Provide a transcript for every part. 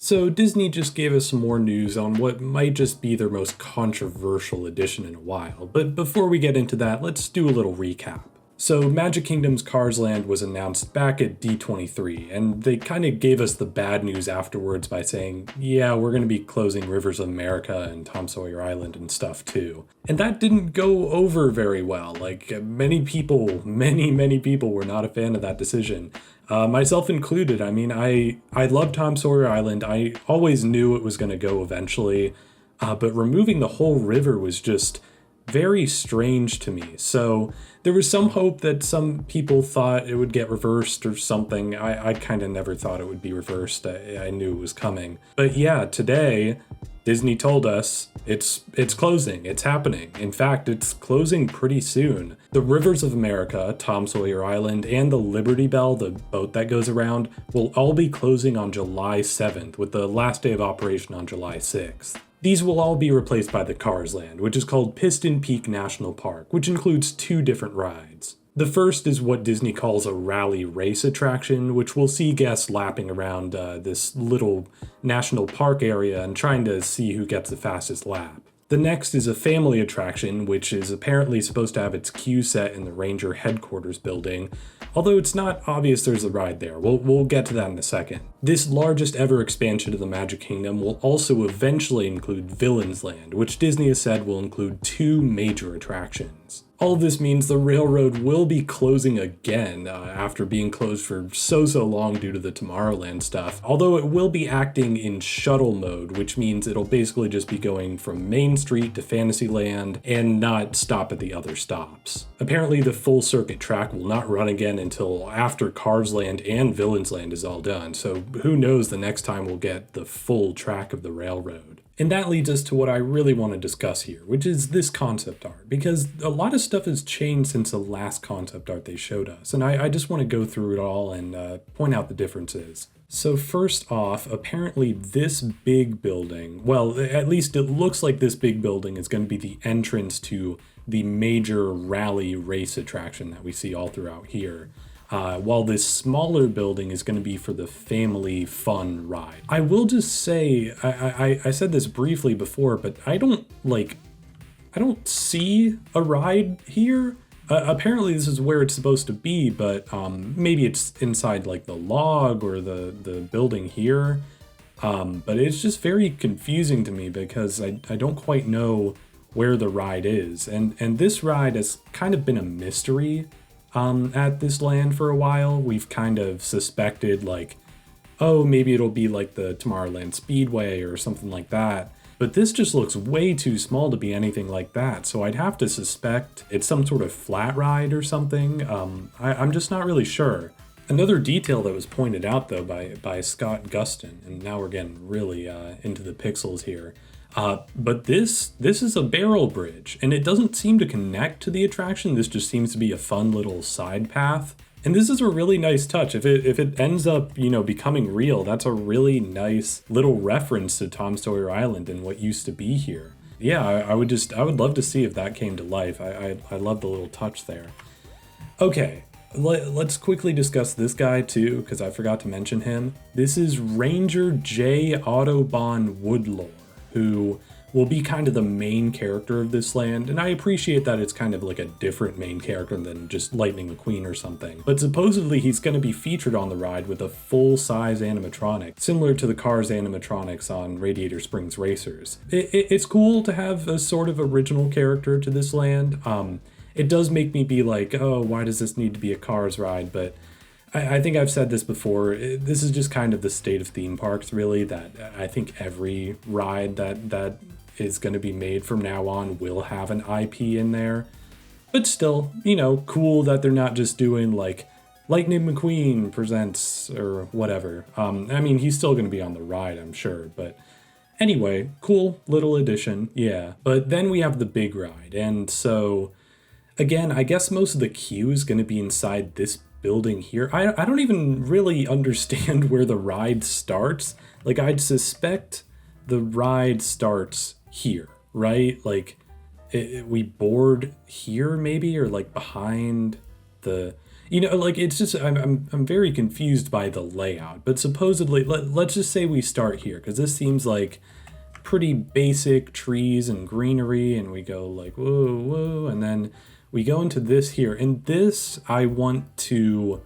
So Disney just gave us some more news on what might just be their most controversial addition in a while, but before we get into that, let's do a little recap. So Magic Kingdom's Cars Land was announced back at D23, and they kind of gave us the bad news afterwards by saying, yeah, we're going to be closing Rivers of America and Tom Sawyer Island and stuff too. And that didn't go over very well. Like, many people were not a fan of that decision. Myself included. I mean, I love Tom Sawyer Island. I always knew it was going to go eventually, but removing the whole river was just very strange to me. So there was some hope that some people thought it would get reversed or something. I kind of never thought it would be reversed. I knew it was coming. But yeah, today Disney told us it's closing. It's happening. In fact, it's closing pretty soon. The Rivers of America, Tom Sawyer Island, and the Liberty Bell, the boat that goes around, will all be closing on July 7th, with the last day of operation on July 6th. These will all be replaced by the Cars Land, which is called Piston Peak National Park, which includes 2 different rides. The first is what Disney calls a rally race attraction, which will see guests lapping around this little national park area and trying to see who gets the fastest lap. The next is a family attraction, which is apparently supposed to have its queue set in the Ranger headquarters building, although it's not obvious there's a ride there. We'll get to that in a second. This largest ever expansion of the Magic Kingdom will also eventually include Villains Land, which Disney has said will include 2 major attractions. All of this means the railroad will be closing again after being closed for so long due to the Tomorrowland stuff, although it will be acting in shuttle mode, which means it'll basically just be going from Main Street to Fantasyland and not stop at the other stops. Apparently the full circuit track will not run again until after Cars Land and Villains Land is all done, so who knows the next time we'll get the full track of the railroad. And that leads us to what I really want to discuss here, which is this concept art, because a lot of stuff has changed since the last concept art they showed us, and I just want to go through it all and point out the differences. So first off, apparently this big building, well, at least it looks like this big building is going to be the entrance to the major rally race attraction that we see all throughout here. While this smaller building is going to be for the family fun ride. I will just say, I said this briefly before, but I don't see a ride here. Apparently this is where it's supposed to be, but maybe it's inside like the log or the building here. But it's just very confusing to me because I don't quite know where the ride is. And this ride has kind of been a mystery at this land for a while. We've kind of suspected like, oh, maybe it'll be like the Tomorrowland Speedway or something like that. But this just looks way too small to be anything like that. So I'd have to suspect it's some sort of flat ride or something. I'm just not really sure. Another detail that was pointed out though by Scott Gustin, and now we're getting really into the pixels here. But this is a barrel bridge, and it doesn't seem to connect to the attraction. This just seems to be a fun little side path. And this is a really nice touch. If it ends up, becoming real, that's a really nice little reference to Tom Sawyer Island and what used to be here. Yeah, I would love to see if that came to life. I love the little touch there. Okay, let's quickly discuss this guy too, because I forgot to mention him. This is Ranger J. Autobahn Woodlore, who will be kind of the main character of this land, and I appreciate that it's kind of like a different main character than just Lightning McQueen or something. But supposedly he's going to be featured on the ride with a full-size animatronic, similar to the Cars animatronics on Radiator Springs Racers. It's cool to have a sort of original character to this land. It does make me be like, oh, why does this need to be a Cars ride? But I think I've said this before, this is just kind of the state of theme parks, really, that I think every ride that is going to be made from now on will have an IP in there. But still, cool that they're not just doing like Lightning McQueen presents or whatever. I mean, he's still going to be on the ride, I'm sure. But anyway, cool little addition, yeah. But then we have the big ride. And so, again, I guess most of the queue is going to be inside this building here. I don't even really understand where the ride starts. Like, I'd suspect the ride starts here, right? Like, we board here maybe, or like behind the... Like it's just I'm very confused by the layout. But supposedly, let's just say we start here because this seems like pretty basic trees and greenery, and we go like whoa whoa, and then we go into this here. And this I want to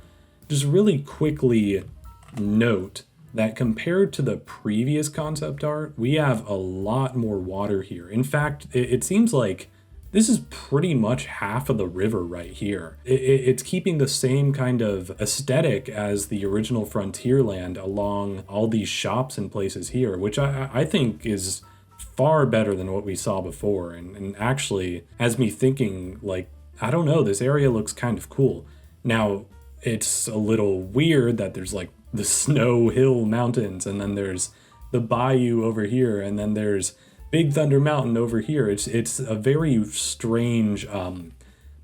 just really quickly note that compared to the previous concept art, we have a lot more water here. In fact, it seems like this is pretty much half of the river right here. It's keeping the same kind of aesthetic as the original Frontierland along all these shops and places here, which I think is far better than what we saw before. And actually has me thinking, like, I don't know, this area looks kind of cool. Now, it's a little weird that there's like the Snow Hill Mountains, and then there's the bayou over here, and then there's Big Thunder Mountain over here. It's a very strange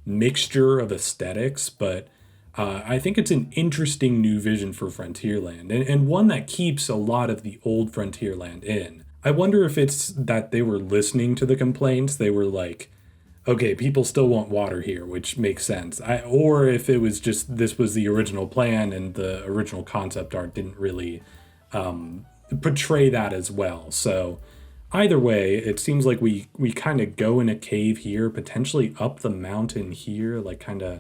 mixture of aesthetics, but I think it's an interesting new vision for Frontierland, and one that keeps a lot of the old Frontierland in. I wonder if it's that they were listening to the complaints. They were like, okay, people still want water here, which makes sense. Or if it was just this was the original plan and the original concept art didn't really portray that as well. So either way, it seems like we kind of go in a cave here, potentially up the mountain here, like kind of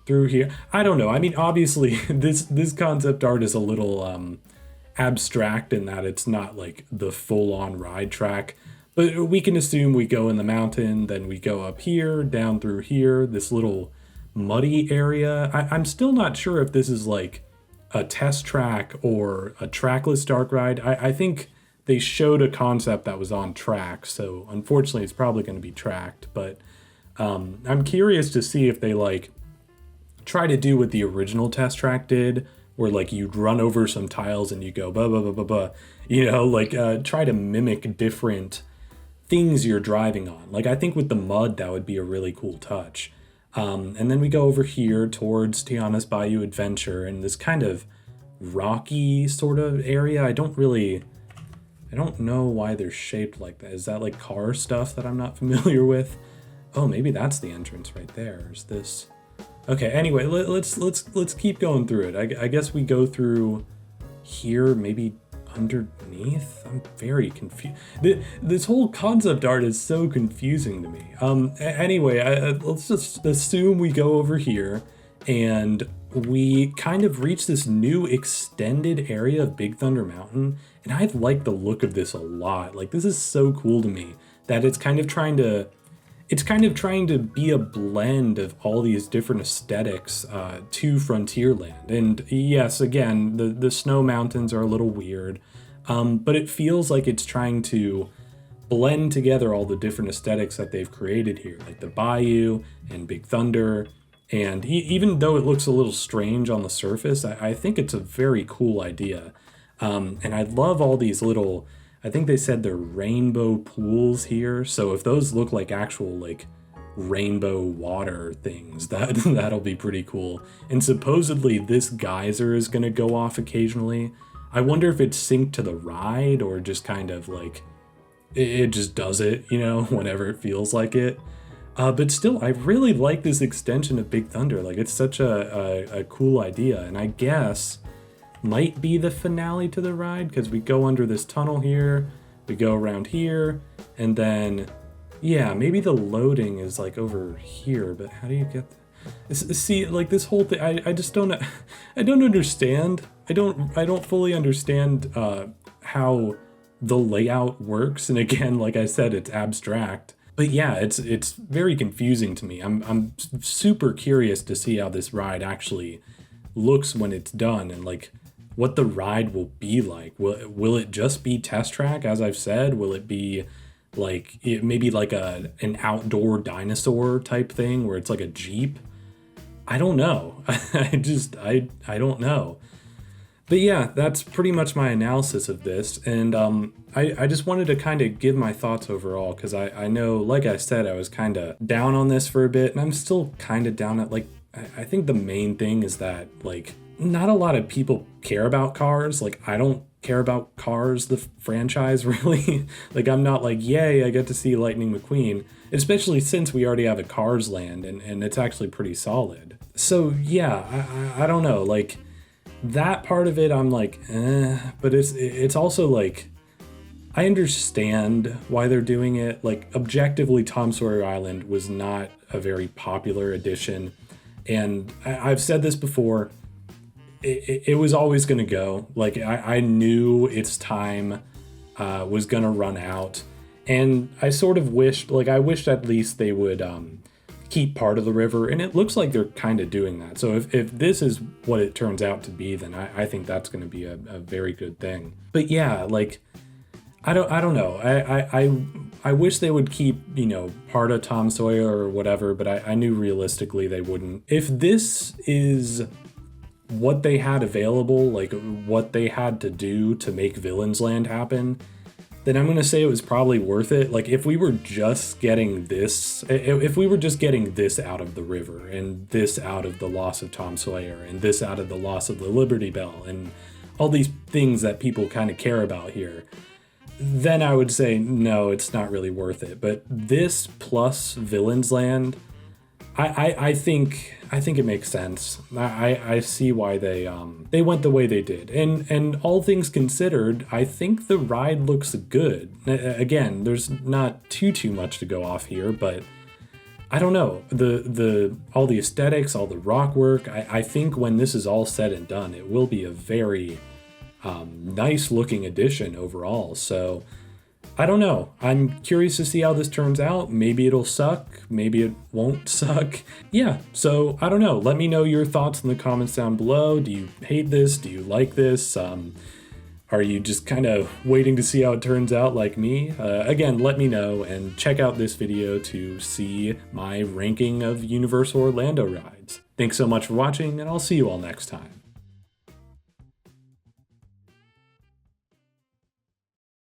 through here. I don't know. I mean, obviously, this concept art is a little abstract in that it's not like the full-on ride track. But we can assume we go in the mountain, then we go up here, down through here, this little muddy area. I'm still not sure if this is like a test track or a trackless dark ride. I think they showed a concept that was on track, so unfortunately it's probably going to be tracked. But I'm curious to see if they like try to do what the original test track did, where like you'd run over some tiles and you go blah blah blah blah blah. Like try to mimic different things you're driving on. Like I think with the mud that would be a really cool touch. And then we go over here towards Tiana's Bayou Adventure and this kind of rocky sort of area. I don't know why they're shaped like that. Is that like car stuff that I'm not familiar with? Oh, maybe that's the entrance right there. Is this? Okay, anyway, let's keep going through it. I guess we go through here, maybe underneath. I'm very confused. This whole concept art is so confusing to me. Anyway, let's just assume we go over here and we kind of reach this new extended area of Big Thunder Mountain, and I like the look of this a lot. Like this is so cool to me that it's kind of trying to be a blend of all these different aesthetics to Frontierland. And yes, again, the snow mountains are a little weird, but it feels like it's trying to blend together all the different aesthetics that they've created here, like the bayou and Big Thunder. And even though it looks a little strange on the surface, I think it's a very cool idea. And I love all these little, I think they said they're rainbow pools here. So if those look like actual like rainbow water things, that'll be pretty cool. And supposedly this geyser is going to go off occasionally. I wonder if it's synced to the ride or just kind of like it just does it, whenever it feels like it. But still, I really like this extension of Big Thunder. Like it's such a cool idea, and I guess might be the finale to the ride because we go under this tunnel here, we go around here, and then yeah, maybe the loading is like over here. But how do you get see like this whole thing? I just don't understand. I don't fully understand how the layout works. And again, like I said, it's abstract. But yeah, it's very confusing to me. I'm super curious to see how this ride actually looks when it's done, and like what the ride will be like. Will it just be test track, as I've said? Will it be like maybe like an outdoor dinosaur type thing where it's like a Jeep? I don't know. I don't know. But yeah, that's pretty much my analysis of this, and I just wanted to kind of give my thoughts overall, because I know, like I said, I was kind of down on this for a bit, and I'm still kind of down at, like, I think the main thing is that, like, not a lot of people care about cars. Like, I don't care about Cars, the franchise, really. Like, I'm not like, yay, I get to see Lightning McQueen, especially since we already have a Cars land, and it's actually pretty solid. So yeah, I don't know, like that part of it I'm like, but it's also like I understand why they're doing it. Like objectively, Tom Sawyer Island was not a very popular edition, and I've said this before. It was always going to go. Like I knew its time was going to run out, and I sort of wished, like I wished at least they would keep part of the river, and it looks like they're kind of doing that. So if this is what it turns out to be, then I think that's going to be a very good thing. But yeah, like I don't know. I wish they would keep, you know, part of Tom Sawyer or whatever, but I knew realistically they wouldn't. If this is what they had available, like what they had to do to make Villains Land happen, then I'm gonna say it was probably worth it. Like if we were just getting this, if we were just getting this out of the river, and this out of the loss of Tom Sawyer, and this out of the loss of the Liberty Bell, and all these things that people kind of care about here, then I would say no, it's not really worth it. But this plus Villains Land, I think it makes sense. I see why they went the way they did, and all things considered, I think the ride looks good. Again, there's not too much to go off here, but I don't know, the all the aesthetics, all the rock work. I think when this is all said and done, it will be a very nice looking addition overall. So I don't know. I'm curious to see how this turns out. Maybe it'll suck. Maybe it won't suck. Yeah, so I don't know. Let me know your thoughts in the comments down below. Do you hate this? Do you like this? Are you just kind of waiting to see how it turns out like me? Again, let me know, and check out this video to see my ranking of Universal Orlando rides. Thanks so much for watching, and I'll see you all next time.